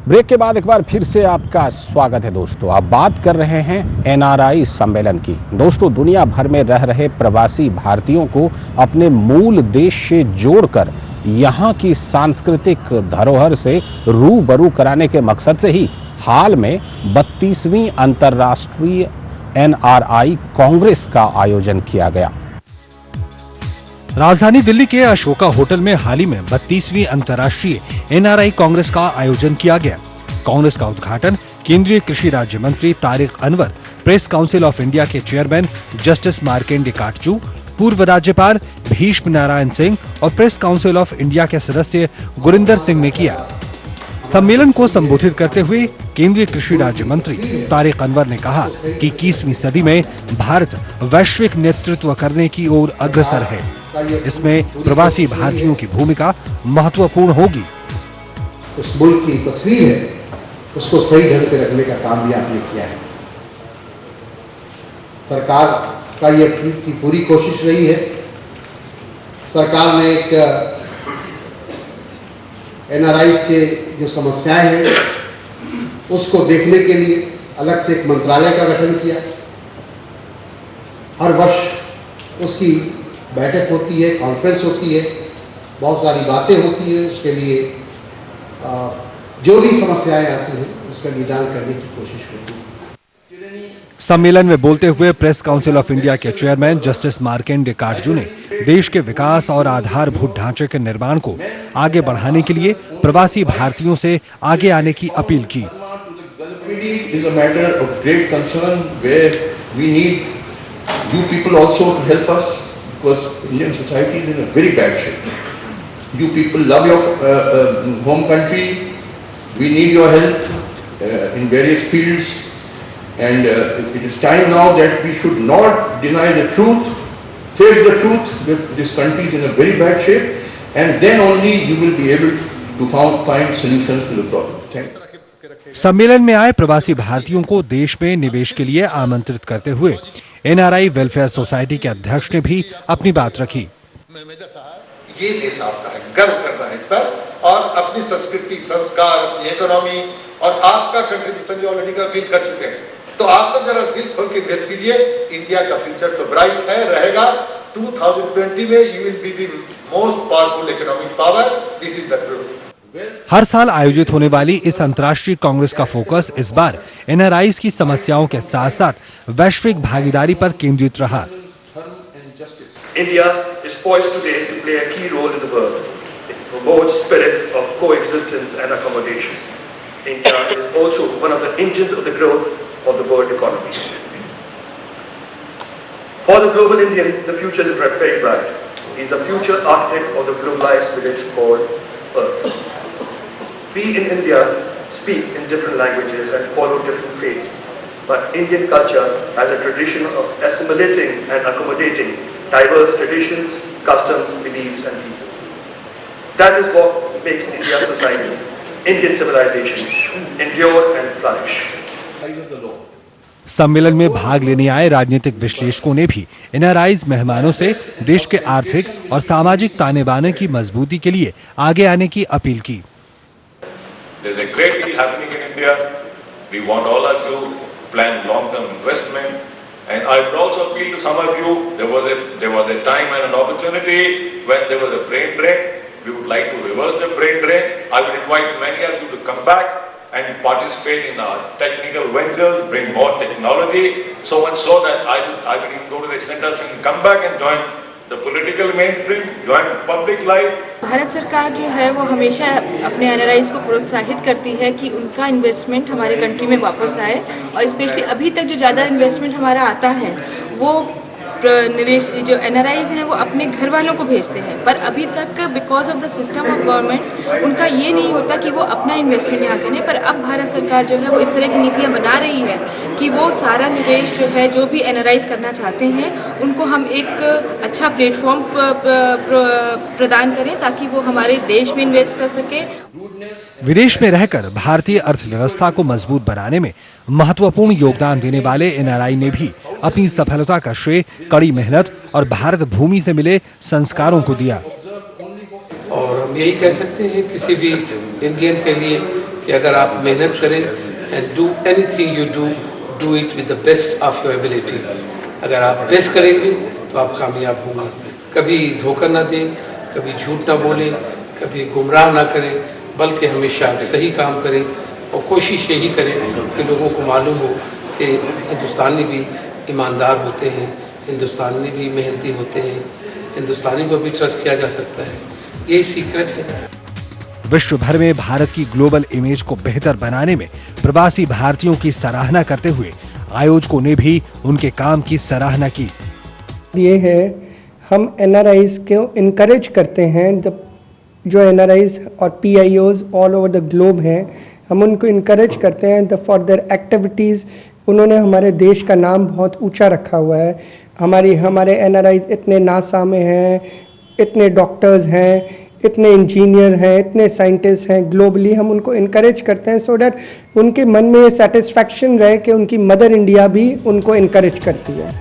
Break के बाद एक बार फिर से आपका स्वागत है दोस्तों। आप बात कर रहे हैं एनआरआई सम्मेलन की। दोस्तों, दुनिया भर में रह रहे प्रवासी भारतीयों को अपने मूल देश से जोड़कर यहाँ की सांस्कृतिक धरोहर से रूबरू कराने के मकसद से ही हाल में 32वीं अंतर्राष्ट्रीय एनआरआई कांग्रेस का आयोजन किया गया। राजधानी दिल्ली के अशोका होटल में हाल ही में 32वीं अंतर्राष्ट्रीय एनआरआई कांग्रेस का आयोजन किया गया। कांग्रेस का उद्घाटन केंद्रीय कृषि राज्य मंत्री Tariq Anwar, press council of India के चेयरमैन जस्टिस मार्केंडे काटजू, पूर्व राज्यपाल भीष्म नारायण सिंह और प्रेस काउंसिल ऑफ इंडिया के सदस्य गुरिंदर सिंह ने किया। सम्मेलन को संबोधित करते हुए केंद्रीय कृषि राज्य मंत्री तारिक अनवर ने कहा कि 21वीं सदी में भारत वैश्विक नेतृत्व करने की ओर अग्रसर है। इसमें प्रवासी भारतीयों की भूमिका महत्वपूर्ण होगी। उस मुल्क की तस्वीर है, उसको सही ढंग से रखने का काम भी आपने किया है। सरकार का ये की पूरी कोशिश रही है। सरकार ने एक एनआरआईज के जो समस्याएं हैं उसको देखने के लिए अलग से एक मंत्रालय का गठन किया। हर वर्ष उसकी बैठक होती है, कॉन्फ्रेंस होती है, बहुत सारी बातें होती है। उसके लिए जो भी समस्याएं आती हैं उसका निदान करने की कोशिश होती है। सम्मेलन में बोलते हुए प्रेस काउंसिल ऑफ इंडिया के चेयरमैन जस्टिस मार्केंडे काटजू ने देश के विकास और आधारभूत ढांचे के निर्माण को आगे बढ़ाने के लिए प्रवासी भारतीयों से आगे आने की अपील की। Because Indian society is in a very bad shape. You people love your home country. We need your help in various fields, and it is time now that we should not deny the truth, face the truth that this country is in a very bad shape, and then only you will be able to find solutions to the problem. Thank you. सम्मेलन में आए प्रवासी भारतीयों को देश में निवेश के लिए आमंत्रित करते हुए एनआरआई वेलफेयर सोसाइटी के अध्यक्ष ने भी अपनी बात रखी। ये देश आपका है, गर्व करना है इस पर, और अपनी संस्कृति, संस्कार, अपनी इकोनॉमी और आपका कंट्रीब्यूशन जो ऑलरेडी का फील कर चुके हैं, तो आप तो जरा दिल खोल के इन्वेस्ट कीजिए। इंडिया का फ्यूचर तो ब्राइट है, रहेगा। 2020 में you will be the most powerful economic power. This is the truth. हर साल आयोजित होने वाली इस अंतर्राष्ट्रीय कांग्रेस का फोकस इस बार एनआरआईज की समस्याओं के साथ साथ वैश्विक भागीदारी पर केंद्रित रहा। India is poised today to play a key role in the world. It promotes spirit of coexistence and accommodation. India is also one of the engines of the growth of the world economy. For the global Indian, the future is very bright. He is the future architect of the globalized village called Earth. We in India speak in different languages and follow different faiths, but Indian culture has a tradition of assimilating and accommodating diverse traditions, customs, beliefs and people. That is what makes India's society, Indian civilization, endure and flourish. सम्मेलन में भाग लेने आए राजनीतिक विश्लेषकों ने भी NRIs मेहमानों से देश के आर्थिक और सामाजिक ताने बाने की मजबूती के लिए आगे आने की अपील की। There is a great deal happening in India. We want all of you to plan long-term investment. And I would also appeal to some of you, there was a time and an opportunity when there was a brain drain. We would like to reverse the brain drain. I would invite many of you to come back and participate in our technical ventures, bring more technology, so much so that I would even go to the centers and come back and join the political mainstream, join public life. Bharat सरकार जो है वो हमेशा अपने NRIs को प्रोत्साहित करती है कि उनका इन्वेस्टमेंट हमारे कंट्री में वापस आए, और स्पेशली अभी तक जो ज़्यादा इन्वेस्टमेंट हमारा आता है वो निवेश जो एनआरआईज हैं वो अपने घर वालों को भेजते हैं, पर अभी तक because of the system of government उनका ये नहीं होता कि वो अपना इन्वेस्टमेंट यहाँ करें। पर अब भारत सरकार जो है वो इस तरह की नीतियाँ बना रही है कि वो सारा निवेश जो है जो भी एनआरआईज करना चाहते हैं उनको हम एक अच्छा प्लेटफॉर्म प्रदान करें ताकि वो हमारे देश में इन्वेस्ट कर सके। विदेश में रहकर भारतीय अर्थव्यवस्था को मजबूत बनाने में महत्वपूर्ण योगदान देने वाले एनआरआई ने भी अपनी सफलता का श्रेय कड़ी मेहनत और भारत भूमि से मिले संस्कारों को दिया। और हम यही कह सकते हैं किसी भी इंडियन के लिए कि अगर आप मेहनत करें and do anything you do it with the best of your ability. अगर आप बेस्ट करेंगे तो आप कामयाब होंगे। कभी धोखा ना दें, कभी झूठ ना बोलें, कभी गुमराह ना करें, बल्कि हमेशा सही काम करें और कोशिश यही करें कि लोगों को मालूम हो कि हिंदुस्तानी भी ईमानदार होते हैं, हिंदुस्तानी भी मेहनती होते हैं, हिंदुस्तानी को भी ट्रस्ट किया जा सकता है। यही सीक्रेट है। विश्व भर में भारत की ग्लोबल इमेज को बेहतर बनाने में प्रवासी भारतीयों की सराहना करते हुए आयोजकों ने भी उनके काम की सराहना की। ये है, हम NRIs को इनकरेज करते हैं, जो NRIs और PIOs all over the globe हैं, हम उनको इनकरेज करते हैं फॉर देयर एक्टिविटीज़। उन्होंने हमारे देश का नाम बहुत ऊंचा रखा हुआ है। हमारे NRIs इतने नासा में हैं, इतने डॉक्टर्स हैं, इतने इंजीनियर हैं, इतने साइंटिस्ट हैं, ग्लोबली हम उनको इनकरेज करते हैं सो डैट उनके मन में ये सेटिस्फैक्शन रहे कि उनकी मदर इंडिया भी उनको इनकरेज करती है।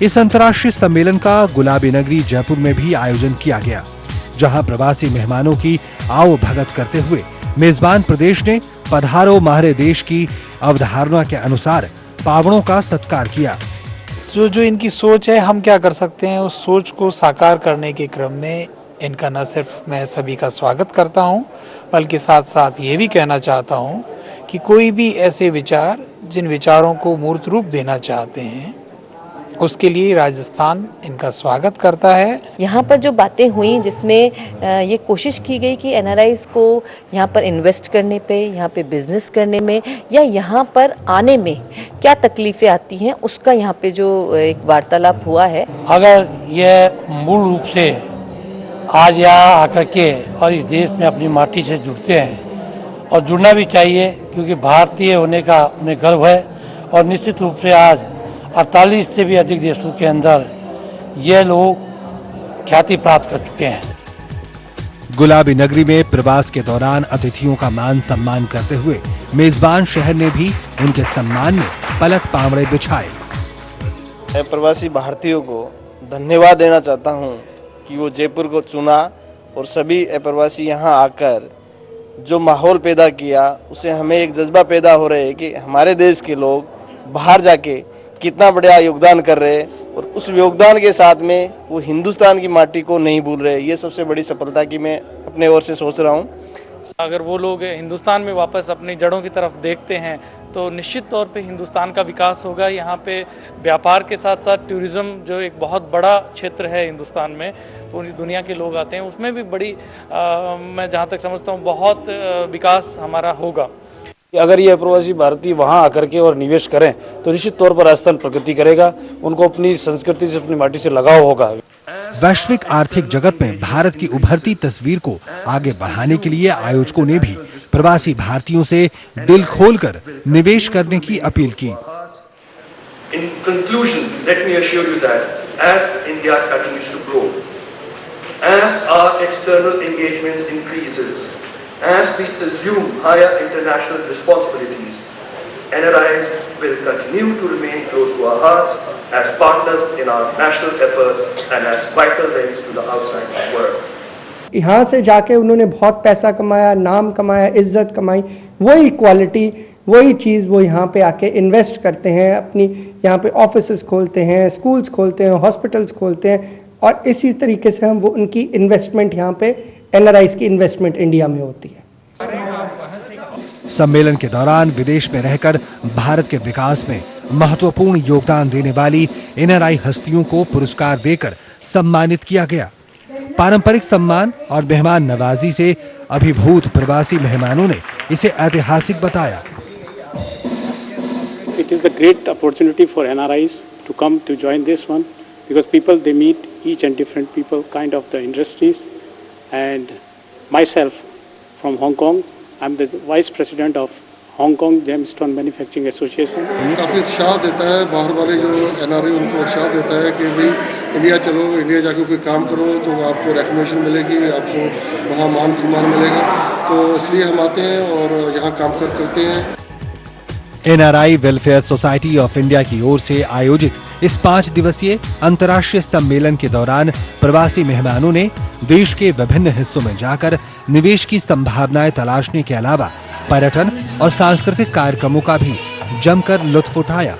इस अंतर्राष्ट्रीय सम्मेलन का गुलाबी नगरी जयपुर में भी आयोजन किया गया, जहां प्रवासी मेहमानों की आओ भगत करते हुए मेजबान प्रदेश ने पधारो महारे देश की अवधारणा के अनुसार पावड़ों का सत्कार किया। जो इनकी सोच है, हम क्या कर सकते हैं उस सोच को साकार करने के क्रम में इनका न सिर्फ मैं सभी का स्वागत करता हूं, बल्कि साथ साथ ये भी कहना चाहता हूं कि कोई भी ऐसे विचार जिन विचारों को मूर्त रूप देना चाहते हैं, उसके लिए राजस्थान इनका स्वागत करता है। यहाँ पर जो बातें हुई जिसमें ये कोशिश की गई कि NRIs को यहाँ पर इन्वेस्ट करने पे, यहाँ पे बिजनेस करने में या यहाँ पर आने में क्या तकलीफ़ें आती हैं, उसका यहाँ पे जो एक वार्तालाप हुआ है। अगर यह मूल रूप से आज यहाँ आकर के और इस देश में अपनी माटी से जुड़ते हैं और जुड़ना भी चाहिए, क्योंकि भारतीय होने का उन्हें गर्व है। और निश्चित रूप से आज 48 से भी अधिक देशों के अंदर ये लोग ख्याति प्राप्त कर चुके हैं। गुलाबी नगरी में प्रवास के दौरान अतिथियों का मान सम्मान करते हुए मेजबान शहर ने भी उनके सम्मान में पलक पावड़े बिछाए। मैं प्रवासी भारतीयों को धन्यवाद देना चाहता हूं कि वो जयपुर को चुना और सभी प्रवासी यहां आकर जो माहौल पैदा किया, उससे हमें एक जज्बा पैदा हो रहा है कि हमारे देश के लोग बाहर जाके कितना बड़ा योगदान कर रहे हैं और उस योगदान के साथ में वो हिंदुस्तान की माटी को नहीं भूल रहे। ये सबसे बड़ी सफलता की मैं अपने ओर से सोच रहा हूँ। अगर वो लोग हिंदुस्तान में वापस अपनी जड़ों की तरफ देखते हैं तो निश्चित तौर पे हिंदुस्तान का विकास होगा। यहाँ पे व्यापार के साथ साथ टूरिज़्म जो एक बहुत बड़ा क्षेत्र है हिंदुस्तान में, पूरी दुनिया के लोग आते हैं, उसमें भी बड़ी मैं जहाँ तक समझता हूँ बहुत विकास हमारा होगा। अगर ये प्रवासी भारतीय वहाँ आकर के और निवेश करें तो निश्चित तौर पर राजस्थान प्रगति करेगा, उनको अपनी संस्कृति से, अपनी माटी से लगाव होगा। वैश्विक आर्थिक जगत में भारत की उभरती तस्वीर को आगे बढ़ाने के लिए आयोजकों ने भी प्रवासी भारतीयों से दिल खोलकर निवेश करने की अपील की। In conclusion, let me assure you that as India continues to grow, as our external engagements increases, as we assume higher international responsibilities, NRIs will continue to remain close to our hearts as partners in our national efforts and as vital links to the outside world. यहाँ से जाके उन्होंने बहुत पैसा कमाया, नाम कमाया, इज्जत कमाई, वही क्वालिटी, वही चीज़ वो यहाँ पे आके इन्वेस्ट करते हैं, अपनी यहाँ पे ऑफिसेस खोलते हैं, स्कूल्स खोलते हैं, हॉस्पिटल्स खोलते हैं और इसी तरीके से हम वो उनकी इन्वेस्टमेंट यहाँ पे NRIs की इन्वेस्टमेंट इंडिया में होती है। सम्मेलन के दौरान विदेश में रहकर भारत के विकास में महत्वपूर्ण योगदान देने वाली NRI हस्तियों को पुरस्कार देकर सम्मानित किया गया। पारंपरिक सम्मान और मेहमान नवाजी से अभिभूत प्रवासी मेहमानों ने इसे ऐतिहासिक बताया। It is a great opportunity for NRIs to come to join this one because people they meet each and different people kind of the industries, and myself from Hong Kong, I'm the vice president of Hong Kong Gemstone Manufacturing Association. काफ़ी उत्साह देता है, बाहर वाले जो NRI उनको उत्साह देता है कि भाई इंडिया चलो, इंडिया जाके कोई काम करो तो आपको रिकग्निशन मिलेगी, आपको वहाँ मान सम्मान मिलेगा, तो इसलिए हम आते हैं और यहाँ काम करते हैं। NRI welfare society of India की ओर से आयोजित इस 5 दिवसीय अंतर्राष्ट्रीय सम्मेलन के दौरान प्रवासी मेहमानों ने देश के विभिन्न हिस्सों में जाकर निवेश की संभावनाएं तलाशने के अलावा पर्यटन और सांस्कृतिक कार्यक्रमों का भी जमकर लुत्फ उठाया।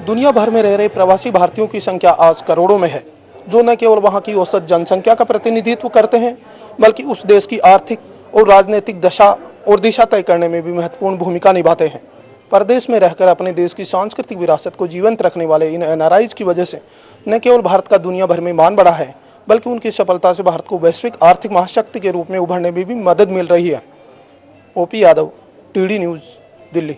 दुनिया भर में रह रहे प्रवासी भारतीयों की संख्या आज करोड़ों में है, जो न केवल वहां की औसत जनसंख्या का प्रतिनिधित्व करते हैं, बल्कि उस देश की आर्थिक और राजनीतिक दशा और दिशा तय करने में भी महत्वपूर्ण भूमिका निभाते हैं। परदेश में रहकर अपने देश की सांस्कृतिक विरासत को जीवंत रखने वाले इन एनआरआईज की वजह से न केवल भारत का दुनिया भर में मान बढ़ा है, बल्कि उनकी सफलता से भारत को वैश्विक आर्थिक महाशक्ति के रूप में उभरने में भी मदद मिल रही है। OP Yadav, TD news, Delhi.